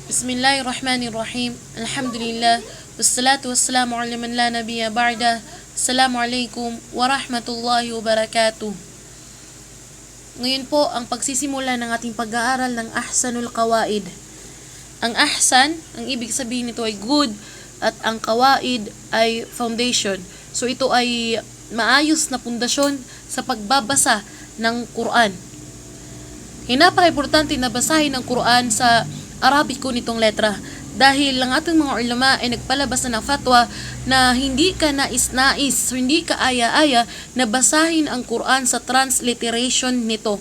Bismillahirrahmanirrahim. Alhamdulillah. Wassalatu wassalamu ala man la nabiyya ba'da. Assalamualaikum warahmatullahi wabarakatuh. Ngayon po ang pagsisimula ng ating pag-aaral ng Ahsanul Qawaid. Ang ahsan, ang ibig sabihin nito ay good at ang qawaid ay foundation. So ito ay maayos na pundasyon sa pagbabasa ng Quran. Napaka-importante na basahin ang Quran sa Arabiko nitong letra dahil ang ating mga ulama ay nagpalabas na ng fatwa na hindi ka nais-nais, hindi ka aya-aya na basahin ang Quran sa transliteration nito.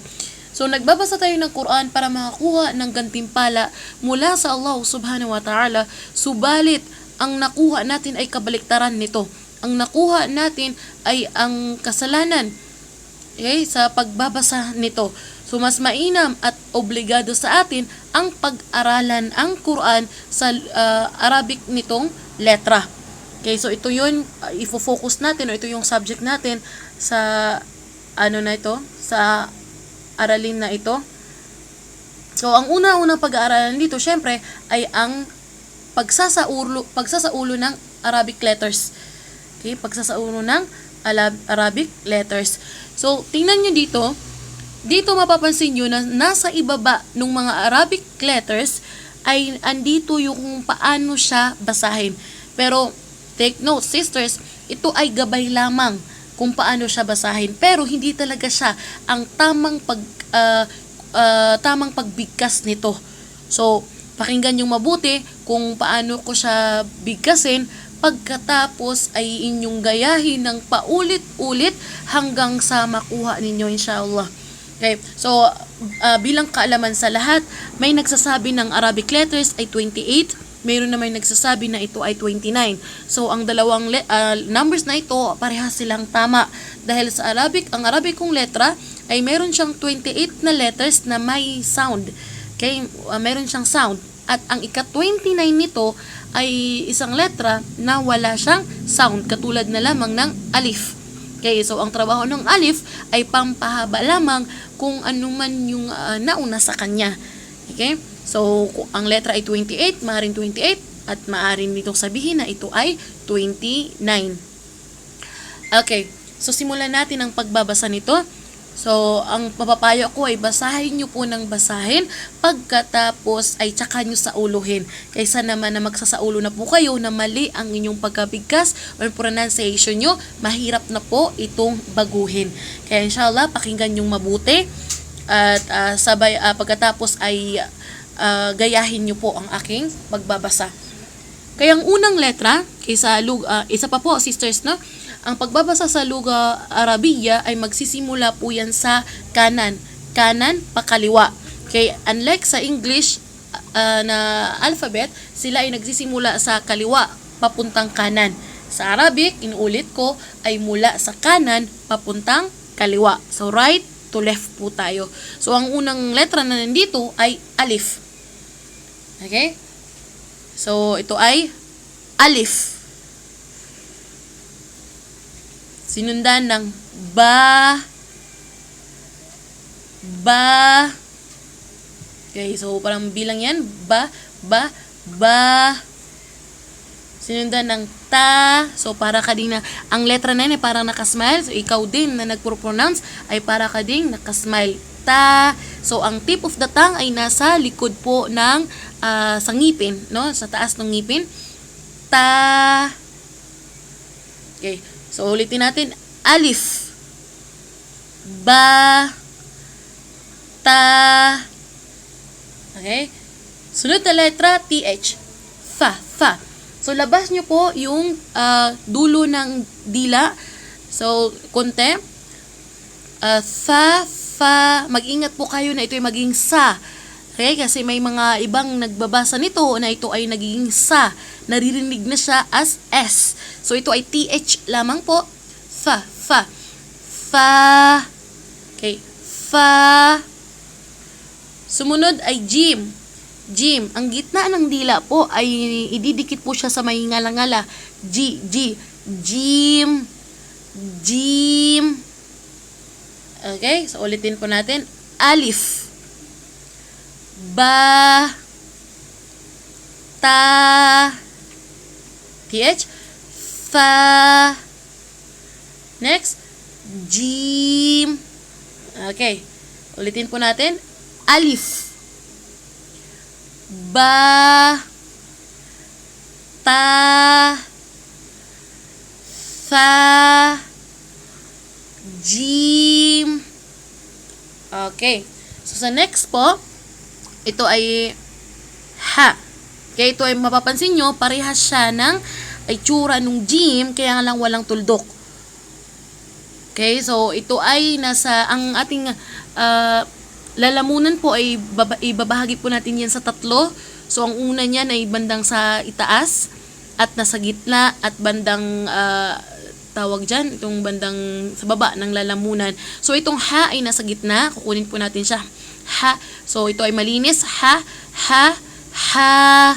So nagbabasa tayo ng Quran para makakuha ng gantimpala mula sa Allah subhanahu wa ta'ala, subalit ang nakuha natin ay kabaliktaran nito. Ang nakuha natin ay ang kasalanan sa pagbabasa nito. So mas mainam at obligado sa atin ang pag-aralan ang Quran sa Arabic nitong letra. Okay, so ito 'yun ifo-focus natin o ito yung subject natin sa sa aralin na ito. So ang unang pag-aaralan dito syempre ay ang pagsasaulo ng Arabic letters. Okay, pagsasaulo ng Arabic letters. So tingnan niyo dito mapapansin nyo na nasa ibaba ng mga Arabic letters ay andito yung paano siya basahin. Pero take note sisters, ito ay gabay lamang kung paano siya basahin. Pero hindi talaga siya ang tamang pagbigkas nito. So pakinggan yung mabuti kung paano ko siya bigkasin, pagkatapos ay inyong gayahin ng paulit-ulit hanggang sa makuha ninyo inshallah. Okay, so bilang kaalaman sa lahat, may nagsasabi ng Arabic letters ay 28, mayroon naman nagsasabi na ito ay 29. So ang dalawang numbers na ito, parehas silang tama. Dahil sa ang Arabic kong letra ay mayroon siyang 28 na letters na may sound. Okay, mayroon siyang sound. At ang ika-29 nito ay isang letra na wala siyang sound, katulad na lamang ng alif. Okay, so ang trabaho ng alif ay pampahaba lamang kung ano man yung nauna sa kanya. Okay? So, ang letra ay 28, maaaring 28, at maaaring nitong sabihin na ito ay 29. Okay, so simulan natin ang pagbabasa nito. So, ang papapayo ko ay basahin nyo po ng basahin, pagkatapos ay tsaka nyo sauluhin. Kaysa naman na magsasaulo na po kayo na mali ang inyong pagkabigkas or pronunciation nyo, mahirap na po itong baguhin. Kaya inshallah, pakinggan nyo mabuti at pagkatapos ay gayahin nyo po ang aking pagbabasa. Kaya ang unang letra, isa pa po sisters, no? Ang pagbabasa sa Lugha Arabiya ay magsisimula po yan sa kanan. Kanan, pakaliwa. Okay, unlike sa English na alphabet, sila ay nagsisimula sa kaliwa, papuntang kanan. Sa Arabic, inuulit ko, ay mula sa kanan, papuntang kaliwa. So, right to left po tayo. So, ang unang letra na nandito ay alif. Okay? So, ito ay alif. Sinundan ng ba. Okay, so parang bilang yan. Ba. Sinundan ng ta. So para ka din na, ang letra na yan ay parang nakasmile. So ikaw din na nagpro-pronounce ay para ka din nakasmile. Ta. So ang tip of the tongue ay nasa likod po ng sa ngipin, no? Sa taas ng ngipin. Ta. Okay. So, ulitin natin. Alif. Ba. Ta. Okay? Sunod na letra, TH. Fa. So, labas nyo po yung dulo ng dila. So, konti. Fa. Mag-ingat po kayo na ito ay maging sa. Okay? Kasi may mga ibang nagbabasa nito na ito ay nagiging sa. Naririnig na siya as S. So, ito ay TH lamang po. Fa. Okay. Fa. Sumunod ay jim. Ang gitna ng dila po ay ididikit po siya sa may ngala-ngala. Jim. Okay? So, ulitin po natin. Alif. Ba. ta, th, fa, next, jim. Okay, ulitin po natin, alif, ba, ta, fa, jim. Okay, so sa next po, ito ay ha. Okay, ito ay mapapansin nyo, parehas siya ng itsura nung jim, kaya nga lang walang tuldok. Okay, so ito ay ang ating lalamunan po ay ibabahagi po natin yan sa tatlo. So ang una niyan ay bandang sa itaas at nasa gitna at bandang tawag dyan, itong bandang sa baba ng lalamunan. So itong ha ay nasa gitna, kukunin po natin siya. Ha, so ito ay malinis. Ha, ha, ha,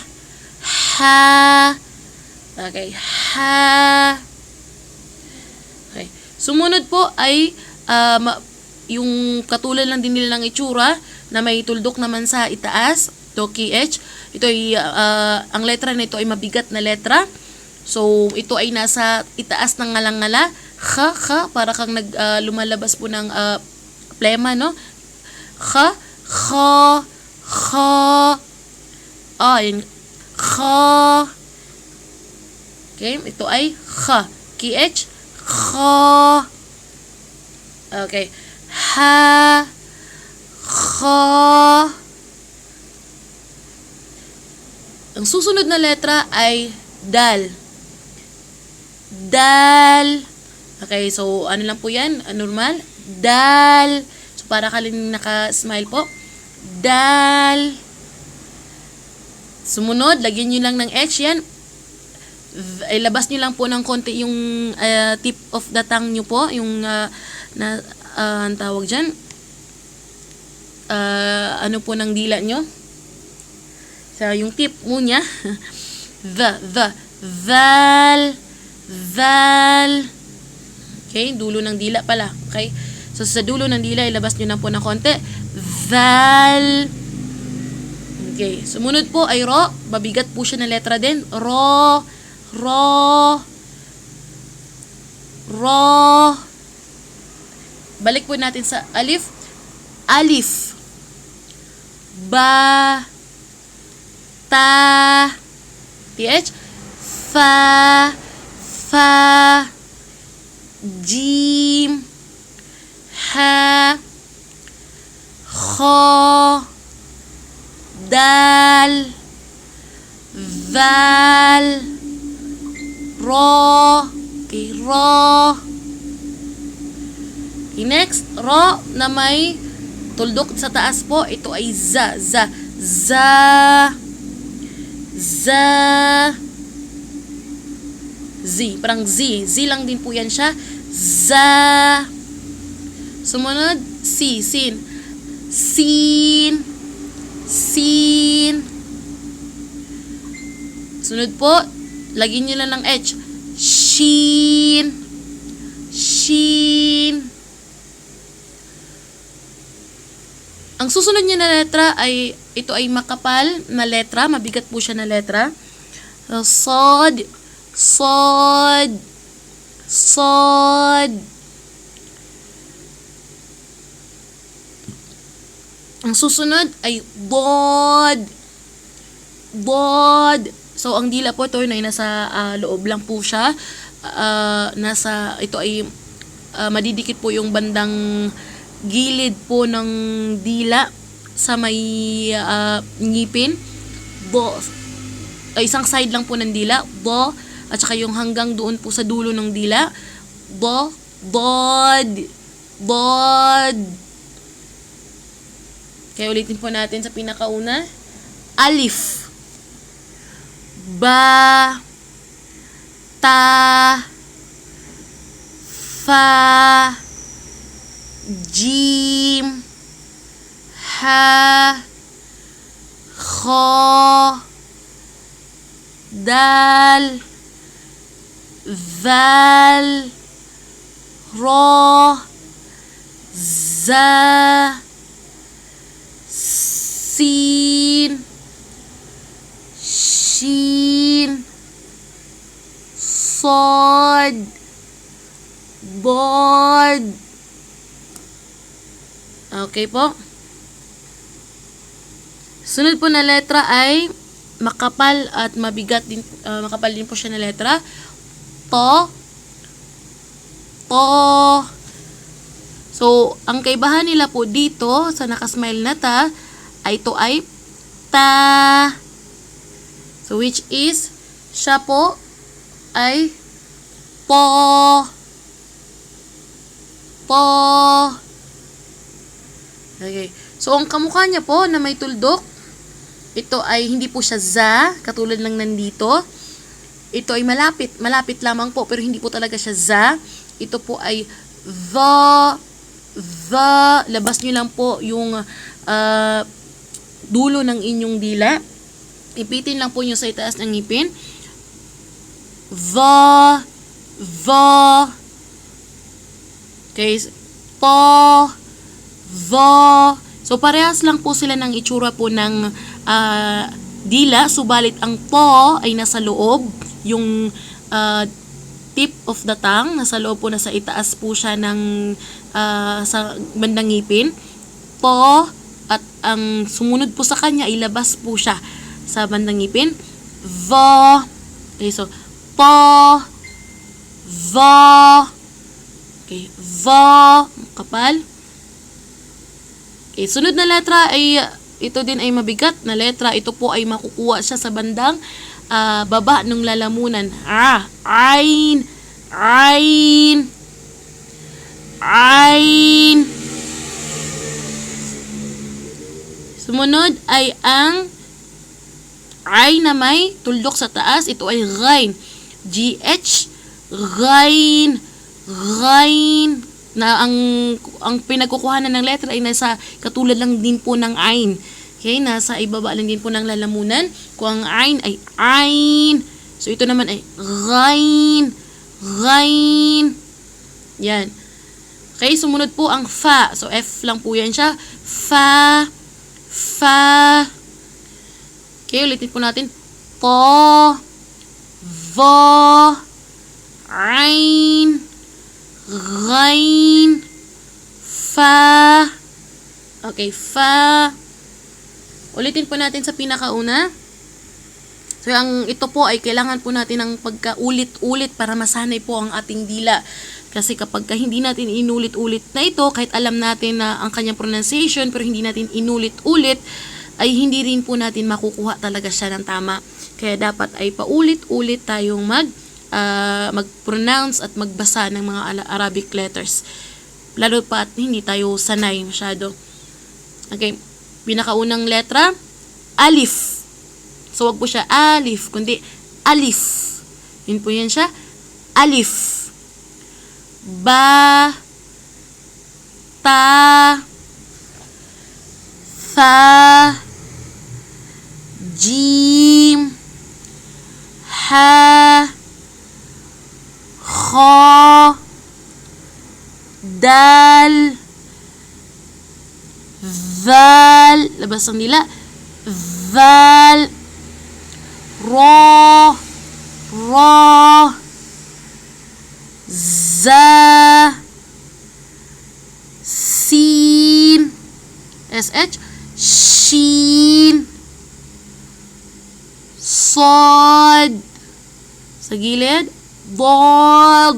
ha. Okay, ha. Okay. Sumunod po ay yung katulad lang din nila ng itsura na may tuldok naman sa itaas, to KH. Ito ay ang letra na ito ay mabigat na letra. So ito ay nasa itaas ng ngalang-ngala. Kha, kha, para kang lumalabas po ng plema, no? Kha, kha, kha. Yun. Kha. Okay, ito ay kha. KH, kha. Okay. Ha, kha. Ang susunod na letra ay dal. Dal. Okay, so ano lang po yan? Normal. Dal. So para kaling naka-smile po. Dal. Sumunod, lagyan nyo lang ng H yan. Ilabas nyo lang po ng konti yung tip of the tongue nyo po. Yung ang tawag dyan. Ano po ng dila nyo. So yung tip mo niya. Val. Val. Okay, dulo ng dila pala. Okay, so sa dulo ng dila, ilabas nyo na po ng konti. Val. Okay, sumunod po ay ro. Mabigat po siya na letra din. Ro. Ro. Ro. Balik po natin sa alif. Alif. Ba. Ta. Th. Fa. Fa, jim, ha, kho, dal, val, ro. Okay, ro. Okay, next, ro na may tuldok sa taas po. Ito ay za, za, za, za. Z, parang Z. Z lang din po yan siya. Za. Sumunod, si, sin. Sin. Sin. Sunod po, lagyan nyo lang ng H. Shin. Shin. Ang susunod niya na letra ay, ito ay makapal na letra. Mabigat po siya na letra. Sod. Sod. Sod. Ang susunod ay bod. Bod. So, ang dila po ito ay nasa loob lang po siya. Ito ay madidikit po yung bandang gilid po ng dila sa may ngipin. Bo. Isang side lang po ng dila. Bo. At saka yung hanggang doon po sa dulo ng dila. Bo, bod, bod. Kaya ulitin po natin sa pinakauna. Alif. Ba, ta, fa, jim, ha, kho, dal, val, ro, za, sin, Board. Board. Okay po. Sunod po na letra ay makapal at mabigat din, makapal din po siya na letra. To. To. So, ang kaibahan nila po dito sa nakasmile na ta, ay ito ay ta. So, which is, siya po ay po. Po. Okay. So, ang kamukha niya po na may tuldok, ito ay hindi po siya za, katulad lang nandito. Ito ay malapit. Malapit lamang po, pero hindi po talaga siya za. Ito po ay the. Labas nyo lang po yung dulo ng inyong dila. Ipitin lang po nyo sa itaas ng ngipin. The. Okay. To. The. So, parehas lang po sila ng itsura po ng dila. Subalit, ang to ay nasa loob. Yung tip of the tongue, nasa loob po, nasa itaas po siya ng sa bandang ngipin. Po, at ang sumunod po sa kanya, ilabas po siya sa bandang ngipin. The. Okay, so, to. The. Okay, the. Kapal. Okay, sunod na letra ay, ito din ay mabigat na letra. Ito po ay makukuha siya sa bandang baba ng lalamunan. Ain. Ain. Ain. Sumunod ay ang ay na may tuldok sa taas. Ito ay ghain. GH. Ghain. Ghain. Na ang pinagkukuhanan ng letra ay nasa katulad lang din po ng ain. Okay, nasa ibaba lang din po ng lalamunan. Kung ang ain ay ain. So, ito naman ay ghain. Ghain. Yan. Okay, sumunod po ang fa. So, F lang po yan siya. Fa. Fa. Okay, ulitin po natin. Po. Vo. Ain. Ghain. Fa. Okay, fa. Ulitin po natin sa pinakauna. So, ito po ay kailangan po natin ng pagka-ulit-ulit para masanay po ang ating dila. Kasi kapag hindi natin inulit-ulit na ito, kahit alam natin na ang kanyang pronunciation, pero hindi natin inulit-ulit, ay hindi rin po natin makukuha talaga siya ng tama. Kaya dapat ay paulit-ulit tayong mag-pronounce at magbasa ng mga Arabic letters. Lalo pa at hindi tayo sanay masyado. Okay. Pinakaunang letra, alif. So, wag po siya alif, kundi alif. Yun po yan siya. Alif. Ba. Ta. Tha. Jim. Ha. Kha. Dal. Val. Labas ang dila. Val. Ro. Ro. Za. Sin. SH. Shin. Sod. Sa gilid. Bod.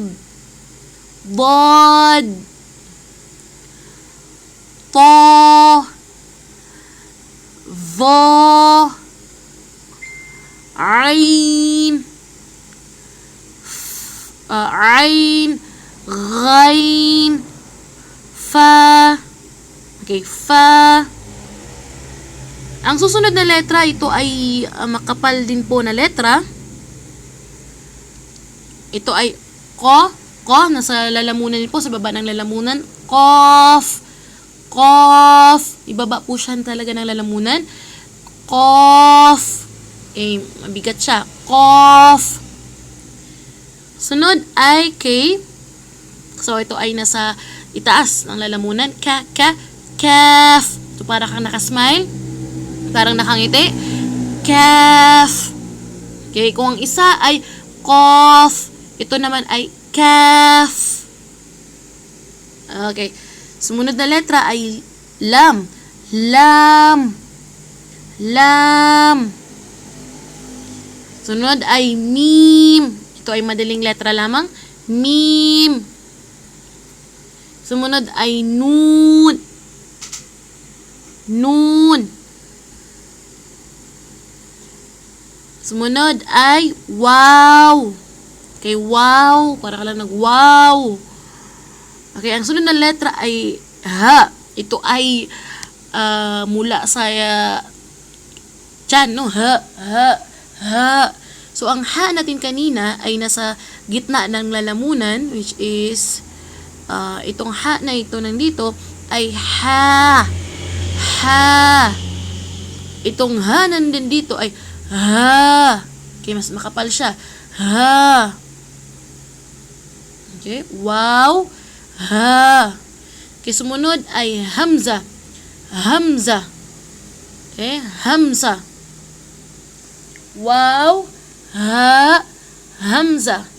Bod. To. Vo. Ain. Ain. Ghain. Fa. Okay, fa. Ang susunod na letra, ito ay makapal din po na letra. Ito ay ko. Ko, nasa lalamunan din po, sa baba ng lalamunan. Kof. Kof. Ibaba po siya talaga ng lalamunan. Kof. Eh, mabigat siya. Kof. Sunod ay K. So, ito ay nasa itaas ng lalamunan. Kaf. So, parang kang nakasmile. Parang nakangiti. Kaf. Okay, kung ang isa ay kof. Ito naman ay kaf. Okay. Sumunod na letra ay lam. Lam. Lam. Sunod ay mim. Ito ay madaling letra lamang. Mim. Sumunod ay nun. Nun. Sumunod ay wow. Okay, wow. Para ka lang nag-wow. Okay, ang sunod na letra ay ha. Ito ay mula sa tiyan, no? Ha, ha, ha. So, ang ha natin kanina ay nasa gitna ng lalamunan, which is, itong ha na ito nandito ay ha. Ha. Itong ha nandun dito ay ha. Okay, mas makapal siya. Ha. Okay, wow. Ha. Okay, sumunod ay hamza. Hamza. Okay, hamza. Wow. Ha. Hamza.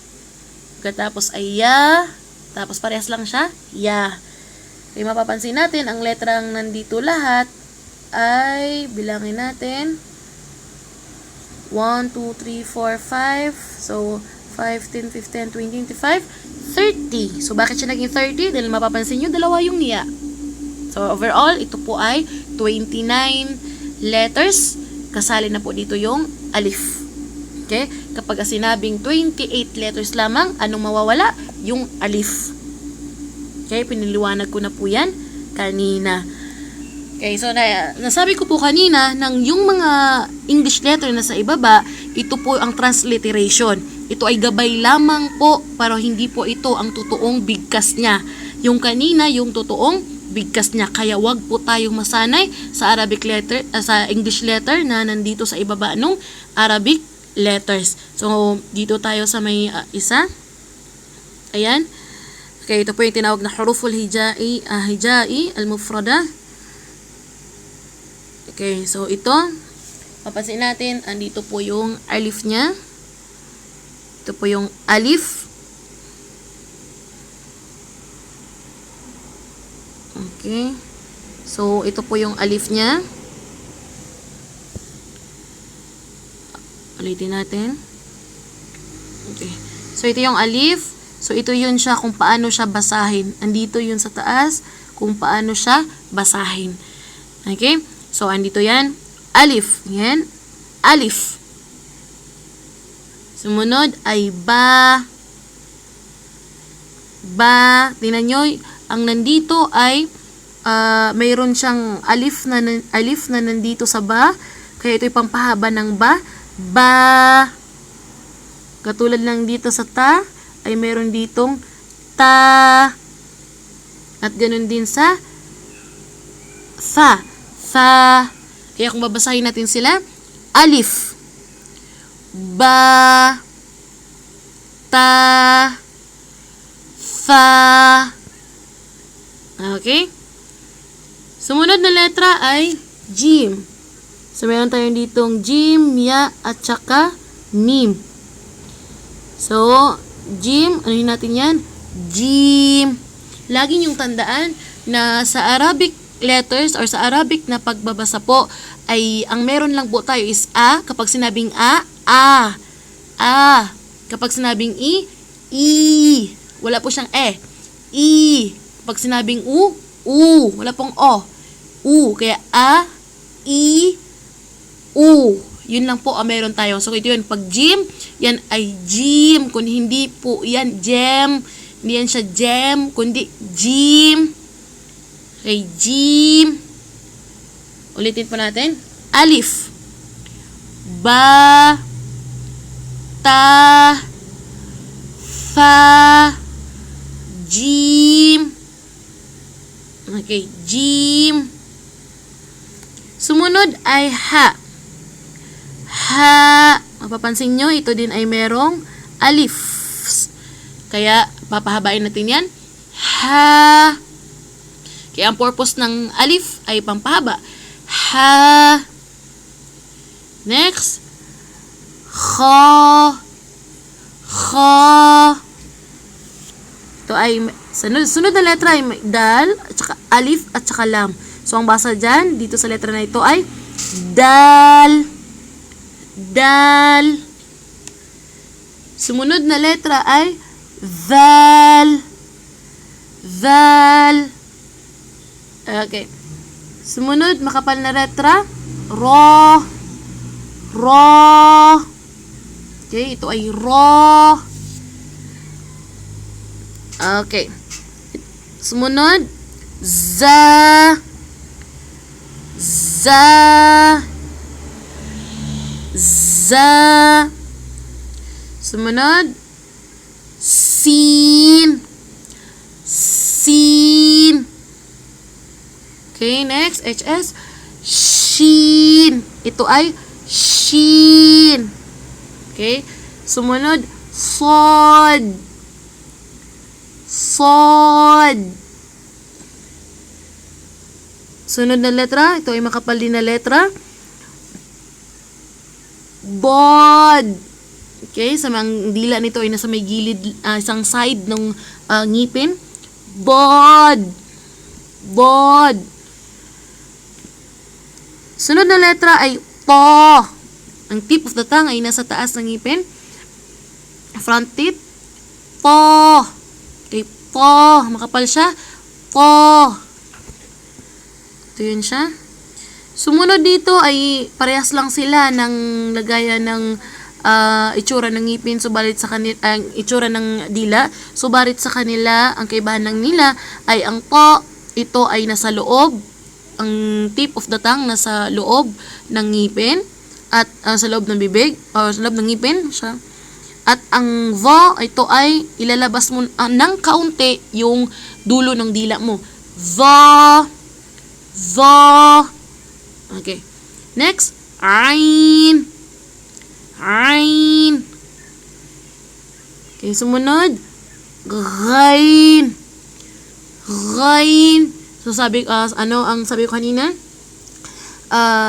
Pagkatapos ay ya. Tapos parehas lang siya. Ya. Okay, mapapansin natin, ang letrang nandito lahat ay, bilangin natin, 1, 2, 3, 4, 5. So, 5, 10, 15, 20, 25, 30. So, bakit siya naging 30? Dahil mapapansin nyo, dalawa yung ya. So, overall, ito po ay 29 letters. Kasali na po dito yung alif. Okay? Kapag sinabing 28 letters lamang, anong mawawala? Yung alif. Okay? Piniliwanag ko na po yan kanina. Okay, so nasabi ko po kanina nang yung mga English letter na sa ibaba, ito po ang transliteration. Ito ay gabay lamang po, pero hindi po ito ang totoong bigkas niya. Yung kanina, yung totoong bigkas niya. Kaya wag po tayong masanay sa Arabic letter, sa English letter na nandito sa ibaba nung Arabic letters. So, dito tayo sa may isa. Ayan. Okay, ito po yung tinawag na huruful hijai, al-mufrada. Okay, so ito, papansin natin, andito po yung alif niya. Ito po yung alif. Okay. So, ito po yung alif niya. Ulitin natin. Okay. So, ito yung alif. So, ito yun siya kung paano siya basahin. Andito yun sa taas kung paano siya basahin. Okay? So, andito yan. Alif. Yan. Alif. Sumunod ay ba. Ba. Tingnan nyo, ang nandito ay mayroon siyang alif na nandito sa ba. Kaya ito'y pampahaba ng ba. Ba. Katulad lang dito sa ta, ay mayroon ditong ta. At ganun din sa fa. Fa. Kaya kung babasahin natin sila, alif. Ba. Ta. Fa. Okay? Sumunod na letra ay jim. So, meron tayong ditong jim, ya, at saka mim. So, jim, ano natin yan? Jim. Lagi niyong tandaan na sa Arabic letters or sa Arabic na pagbabasa po ay ang meron lang po tayo is a. Kapag sinabing a. A. Kapag sinabing i. Wala po siyang e. I. Kapag sinabing u. Wala pong o. Kaya a, i, u. Yun lang po ang meron tayo. So, ito yun. Pag jim, yan ay jim. Kung hindi po yan gem. Hindi yan siya gem. Kundi jim. Okay, jim. Ulitin po natin. Alif. Ba. Ta. Fa. Jim. Okay, jim. Sumunod ay ha. Ha. Mapapansin nyo, ito din ay merong alif. Kaya, papahabain natin yan. Ha. Kaya ang purpose ng alif ay pampahaba. Ha. Next. Kha. Kha. Ito ay, sunod na letra ay may dal, at saka alif, at saka lam. So, ang basa dyan, dito sa letra na ito ay dal. Dal. Sumunod na letra ay val. Val. Okay. Sumunod, makapal na letra, ro. Ro. Okay, ito ay ro. Okay. Sumunod, za. Za. Za. Sumunod, sin. Sin. Okay, next, HS, shin. Ito ay shin. Okay, sumunod, sod. Sod. Sunod na letra, ito ay makapal din na letra, bod. Okay, sa mga dila nito ay nasa may gilid, isang side ng ngipin. Bod. Bod. Sunod na letra ay to. Ang tip of the tongue ay nasa taas ng ngipin. Front tip. To. Okay, to. Makapal siya. To. Ito yun siya. Sumunod dito ay parehas lang sila ng lagayan ng itsura ng ngipin, subalit sa kanila ang itsura ng dila, subalit sa kanila ang kaibahan ng nila ay ang to, ito ay nasa loob, ang tip of the tongue nasa loob ng ngipin at sa loob ng bibig o sa loob ng ngipin siya. At ang vo, ito ay ilalabas mo ng kaunti yung dulo ng dila mo. Vo. Vo. Okay. Next, ain. Ain. Okay, sumunod, gain. Gain. So sabi ang sabi ko kanina,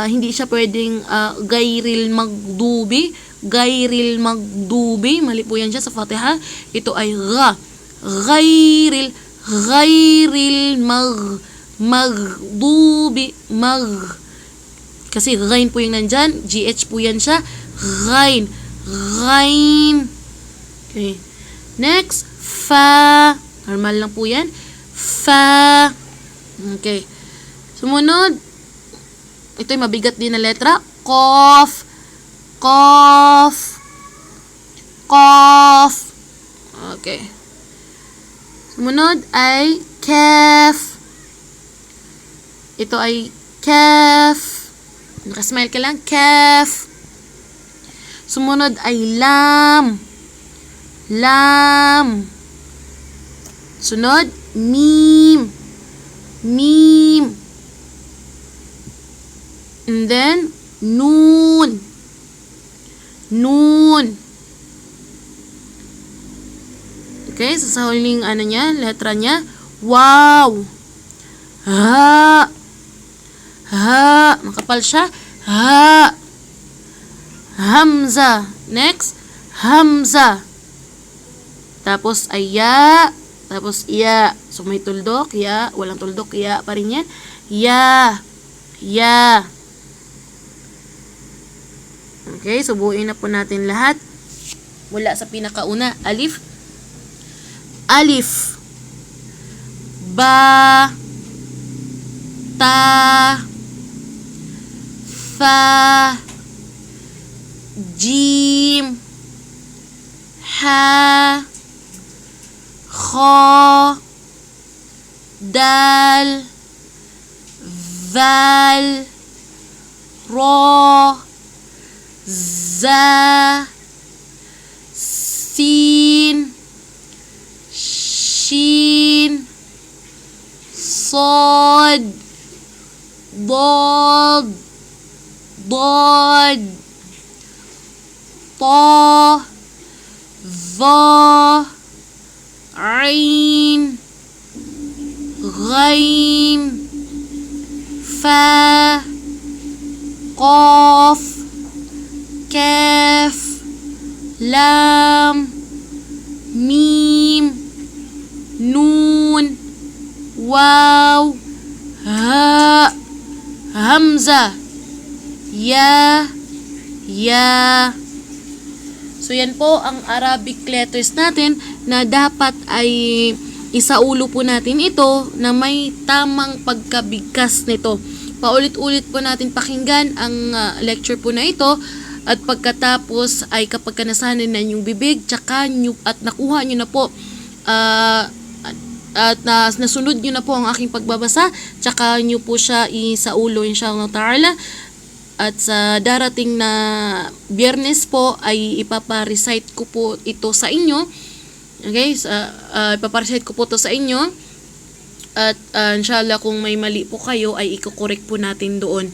hindi siya pwedeng gairil magdubi. Gairil magdubi. Mali po yan siya sa Fatiha. Ito ay ga. Gairil. Gairil magdubi. Kasi gain po yung nandyan. GH po yan siya. Gain. Gain. Okay. Next. Fa. Normal lang po yan. Fa. Okay. Sumunod. Ito ay mabigat din na letra. Kof. Kof. Kof. Okay. Sumunod ay kef. Ito ay kef. Nakasmile ka lang. Kef. Sumunod ay lam. Lam. Sunod, mim. Mim. And then, nun. Nun. Okay, sa huling letra niya, wow. Ha. Ha. Makapal siya. Ha. Hamza. Next, hamza. Tapos ay ya. Tapos ya. So may tuldok, ya. Walang tuldok, ya pa rin yan. Ya. Ya. Okay, subuin na po natin lahat. Mula sa pinakauna, alif. Alif. Ba. Ta. Fa. Jim. Ha. Kha. Dal. Val. Ra. Za. Sin. Shin. Sod. Dod. Dod. Ta. Va. Ain. Ghain. Fa. Qaf. Kaf. Lam. Mim. nun, waw, ha, hamza, ya, So yan po ang Arabic letters natin na dapat ay isaulo po natin ito na may tamang pagkabigkas nito. Paulit-ulit po natin pakinggan ang lecture po na ito. At pagkatapos ay kapag nasanay na yung bibig, tsaka nyo, at nakuha nyo na po, at nasunod nyo na po ang aking pagbabasa, tsaka nyo po siya isaulo inshallah ta'ala. At sa darating na Biyernes po ay ipaparecite ko po ito sa inyo. Okay? Ipaparecite ko po ito sa inyo. At inshallah kung may mali po kayo ay iko-correct po natin doon.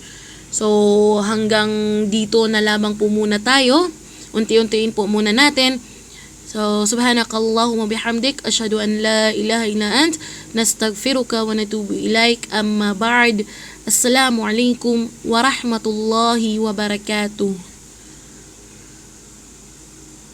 So, hanggang dito na lamang po muna tayo. Unti-untiin po muna natin. So, subhanakallahumma bihamdik. Asyhadu an la ilaha illa ant. Nastaghfiruka wa natubu ilaik. Amma ba'd. Assalamualaikum warahmatullahi wabarakatuh.